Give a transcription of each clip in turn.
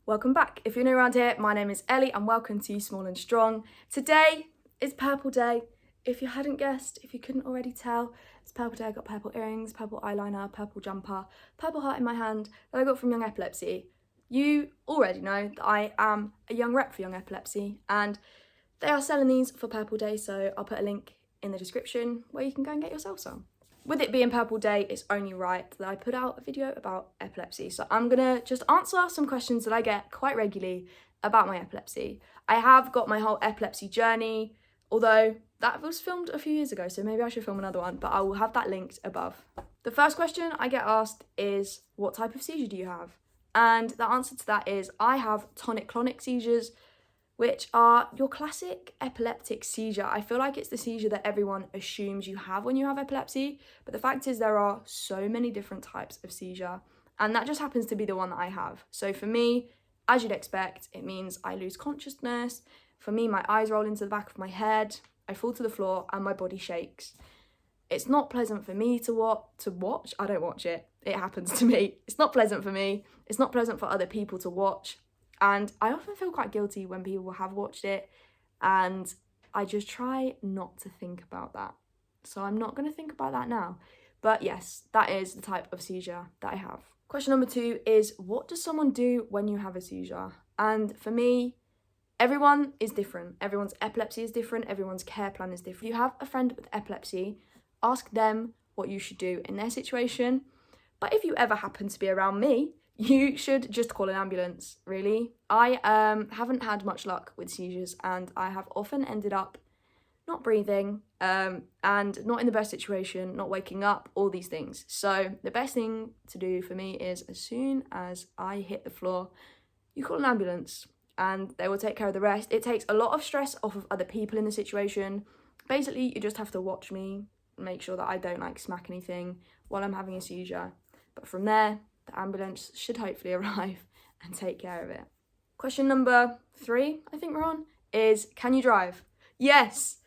Welcome back. If you're new around here, my name is Ellie and welcome to Small and Strong. Today is Purple Day. If you hadn't guessed, if you couldn't already tell, it's Purple Day. I got purple earrings, purple eyeliner, purple jumper, purple heart in my hand that I got from Young Epilepsy. You already know that I am a young rep for Young Epilepsy and they are selling these for Purple Day, so I'll put a link in the description where you can go and get yourself some. With it being Purple Day, it's only right that I put out a video about epilepsy. So I'm gonna just answer some questions that I get quite regularly about my epilepsy. I have got my whole epilepsy journey, although that was filmed a few years ago, so maybe I should film another one, but I will have that linked above. The first question I get asked is, what type of seizure do you have? And the answer to that is, I have tonic-clonic seizures, which are your classic epileptic seizure. I feel like it's the seizure that everyone assumes you have when you have epilepsy, but the fact is there are so many different types of seizure, and that just happens to be the one that I have. So for me, as you'd expect, it means I lose consciousness. For me, my eyes roll into the back of my head, I fall to the floor, and my body shakes. It's not pleasant for me to watch. I don't watch it. It happens to me. It's not pleasant for me. It's not pleasant for other people to watch. And I often feel quite guilty when people have watched it, and I just try not to think about that. So I'm not going to think about that now. But yes, that is the type of seizure that I have. Question number 2 is, what does someone do when you have a seizure? And for me, everyone is different. Everyone's epilepsy is different. Everyone's care plan is different. If you have a friend with epilepsy, ask them what you should do in their situation. But if you ever happen to be around me, you should just call an ambulance, really. I haven't had much luck with seizures, and I have often ended up not breathing and not in the best situation, not waking up, all these things. So the best thing to do for me is, as soon as I hit the floor, you call an ambulance and they will take care of the rest. It takes a lot of stress off of other people in the situation. Basically, you just have to watch me, make sure that I don't smack anything while I'm having a seizure. But from there, the ambulance should hopefully arrive and take care of it. Question number 3, I think we're on, is, can you drive? Yes,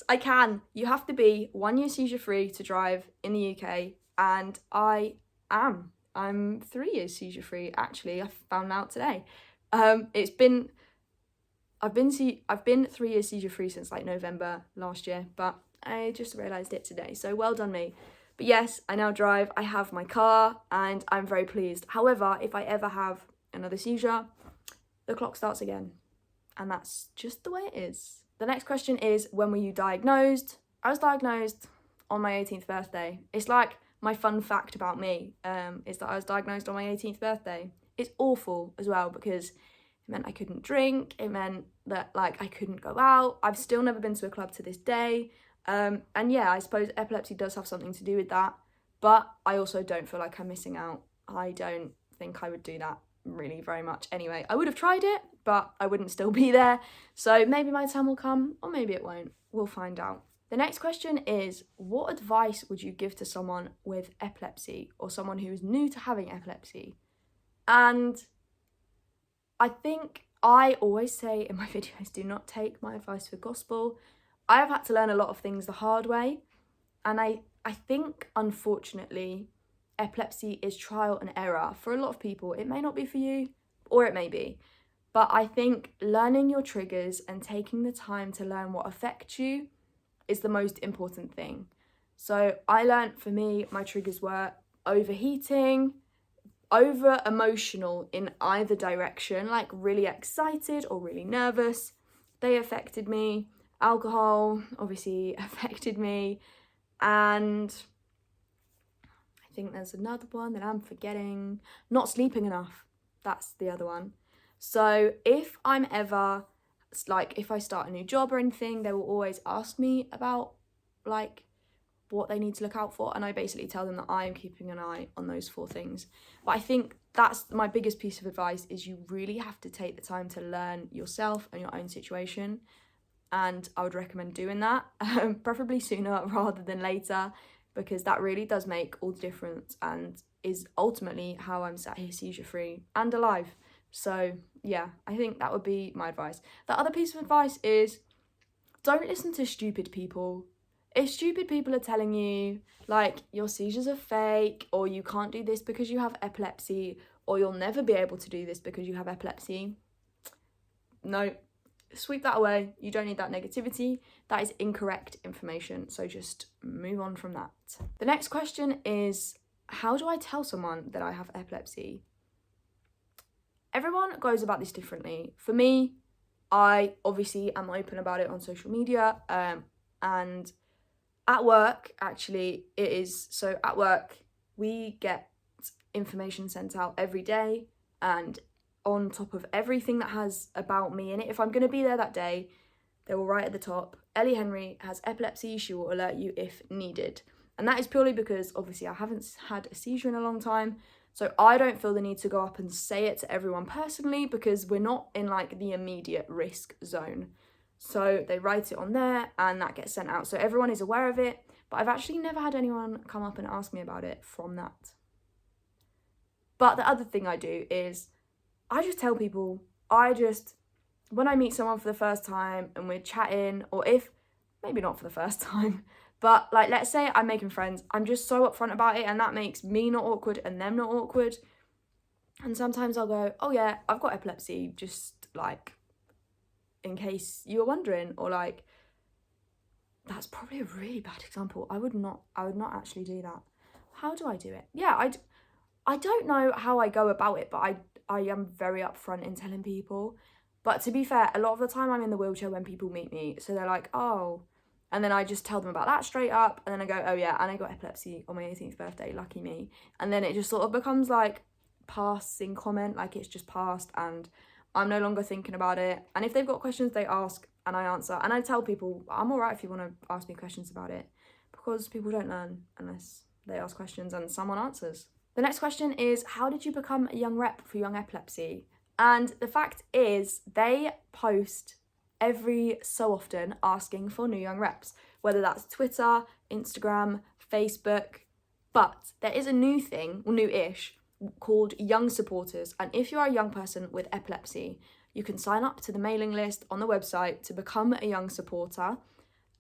I can. You have to be 1 year seizure free to drive in the UK, and I am. I'm 3 years seizure free, actually. I found out today. I've been 3 years seizure free since November last year, but I just realised it today, so well done me. But yes, I now drive, I have my car, and I'm very pleased. However, if I ever have another seizure, the clock starts again. And that's just the way it is. The next question is, when were you diagnosed? I was diagnosed on my 18th birthday. It's like my fun fact about me, is that I was diagnosed on my 18th birthday. It's awful as well, because it meant I couldn't drink, it meant that I couldn't go out. I've still never been to a club to this day. And yeah, I suppose epilepsy does have something to do with that, but I also don't feel like I'm missing out. I don't think I would do that really very much anyway. I would have tried it, but I wouldn't still be there. So maybe my time will come, or maybe it won't. We'll find out. The next question is, what advice would you give to someone with epilepsy, or someone who is new to having epilepsy? And I think I always say in my videos, do not take my advice for gospel. I have had to learn a lot of things the hard way, and I think, unfortunately, epilepsy is trial and error for a lot of people. It may not be for you, or it may be, but I think learning your triggers and taking the time to learn what affects you is the most important thing. So I learned, for me, my triggers were overheating, over emotional in either direction, really excited or really nervous. They affected me. Alcohol obviously affected me, and I think there's another one that I'm forgetting. Not sleeping enough, that's the other one. So if I'm ever, if I start a new job or anything, they will always ask me about what they need to look out for, and I basically tell them that I am keeping an eye on those 4 things. But I think that's my biggest piece of advice, is you really have to take the time to learn yourself and your own situation. And I would recommend doing that, preferably sooner rather than later, because that really does make all the difference and is ultimately how I'm sat here seizure free and alive. So yeah, I think that would be my advice. The other piece of advice is, don't listen to stupid people. If stupid people are telling you, your seizures are fake, or you can't do this because you have epilepsy, or you'll never be able to do this because you have epilepsy. No, sweep that away. You don't need that negativity. That is incorrect information. So just move on from that. The next question is, how do I tell someone that I have epilepsy? Everyone goes about this differently. For me, I obviously am open about it on social media, and at work, actually, it is. So at work, we get information sent out every day, and on top of everything that has about me in it, if I'm going to be there that day, they will write at the top, Ellie Henry has epilepsy, she will alert you if needed. And that is purely because obviously I haven't had a seizure in a long time, so I don't feel the need to go up and say it to everyone personally, because we're not in like the immediate risk zone. So they write it on there and that gets sent out, so everyone is aware of it. But I've actually never had anyone come up and ask me about it from that. But the other thing I do is I just tell people, when I meet someone for the first time and we're chatting, or if, maybe not for the first time, but like, let's say I'm making friends, I'm just so upfront about it, and that makes me not awkward and them not awkward. And sometimes I'll go, oh yeah, I've got epilepsy, just like, in case you were wondering, or like, that's probably a really bad example. I would not actually do that. How do I do it? Yeah, I don't know how I go about it, but I am very upfront in telling people. But to be fair, a lot of the time I'm in the wheelchair when people meet me, so they're like, oh, and then I just tell them about that straight up, and then I go, oh yeah, and I got epilepsy on my 18th birthday, lucky me. And then it just sort of becomes like passing comment, like it's just passed, and I'm no longer thinking about it. And if they've got questions, they ask and I answer. And I tell people, I'm all right if you want to ask me questions about it, because people don't learn unless they ask questions and someone answers. The next question is, how did you become a young rep for Young Epilepsy? And the fact is, they post every so often asking for new young reps, whether that's Twitter, Instagram, Facebook. But there is a new thing, or new-ish, called Young Supporters. And if you are a young person with epilepsy, you can sign up to the mailing list on the website to become a young supporter.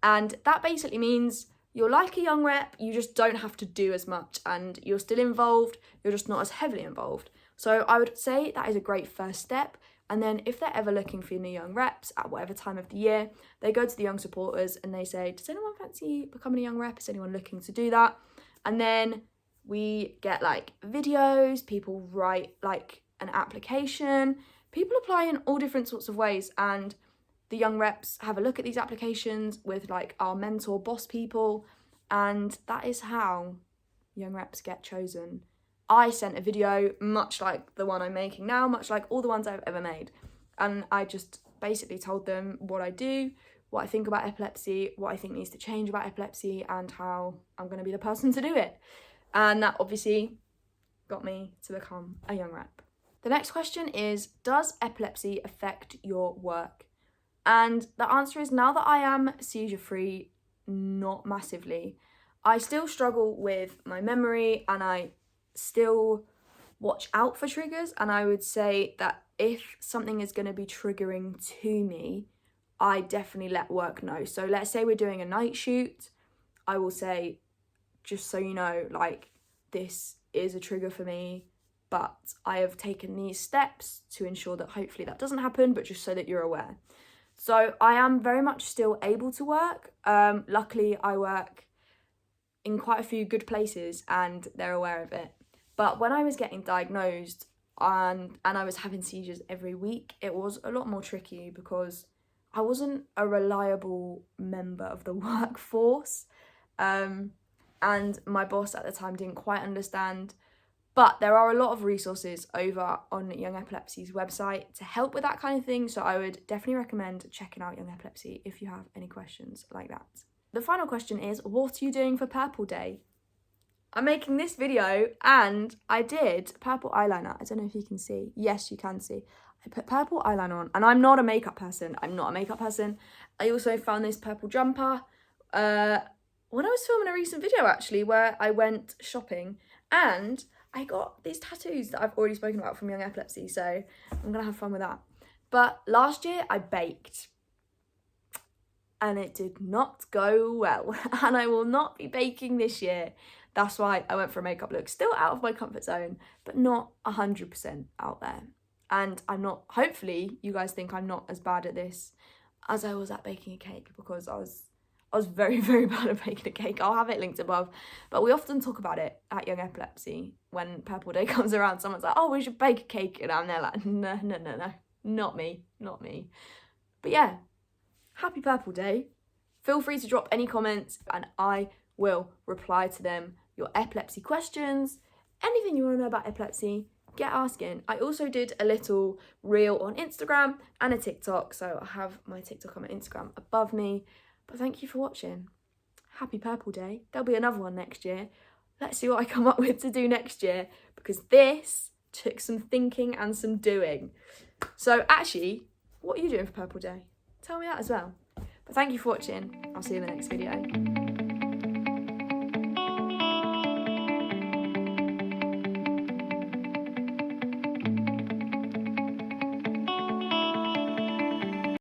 And that basically means you're like a young rep, you just don't have to do as much, and you're still involved, you're just not as heavily involved. So I would say that is a great first step. And then if they're ever looking for new young reps at whatever time of the year, they go to the young supporters and they say, does anyone fancy becoming a young rep? Is anyone looking to do that? And then we get like videos, people write like an application, people apply in all different sorts of ways, and the young reps have a look at these applications with like our mentor boss people, and that is how young reps get chosen. I sent a video much like the one I'm making now, much like all the ones I've ever made, and I just basically told them what I do, what I think about epilepsy, what I think needs to change about epilepsy, and how I'm going to be the person to do it. And that obviously got me to become a young rep. The next question is, does epilepsy affect your work? And the answer is, now that I am seizure free, not massively. I still struggle with my memory, and I still watch out for triggers, and I would say that if something is going to be triggering to me, I definitely let work know. So let's say we're doing a night shoot, I will say, just so you know, like, this is a trigger for me, but I have taken these steps to ensure that hopefully that doesn't happen, but just so that you're aware. So I am very much still able to work. Luckily, I work in quite a few good places and they're aware of it. But when I was getting diagnosed and I was having seizures every week, it was a lot more tricky because I wasn't a reliable member of the workforce. And my boss at the time didn't quite understand. But there are a lot of resources over on Young Epilepsy's website to help with that kind of thing. So I would definitely recommend checking out Young Epilepsy if you have any questions like that. The final question is, what are you doing for Purple Day? I'm making this video and I did purple eyeliner. I don't know if you can see. Yes, you can see. I put purple eyeliner on, and I'm not a makeup person. I also found this purple jumper when I was filming a recent video actually, where I went shopping, and I got these tattoos that I've already spoken about from Young Epilepsy, so I'm gonna have fun with that. But last year I baked and it did not go well, and I will not be baking this year. That's why I went for a makeup look. Still out of my comfort zone, but not 100% out there. And I'm not, hopefully you guys think I'm not as bad at this as I was at baking a cake, because I was very, very bad at baking a cake. I'll have it linked above. But we often talk about it at Young Epilepsy. When Purple Day comes around, someone's like, oh, we should bake a cake. And I'm there like, no, not me. But yeah, happy Purple Day. Feel free to drop any comments and I will reply to them. Your epilepsy questions, anything you want to know about epilepsy, get asking. I also did a little reel on Instagram and a TikTok. So I have my TikTok and my Instagram above me. But thank you for watching. Happy Purple Day. There'll be another one next year. Let's see what I come up with to do next year, because this took some thinking and some doing. So actually, what are you doing for Purple Day? Tell me that as well. But thank you for watching. I'll see you in the next video.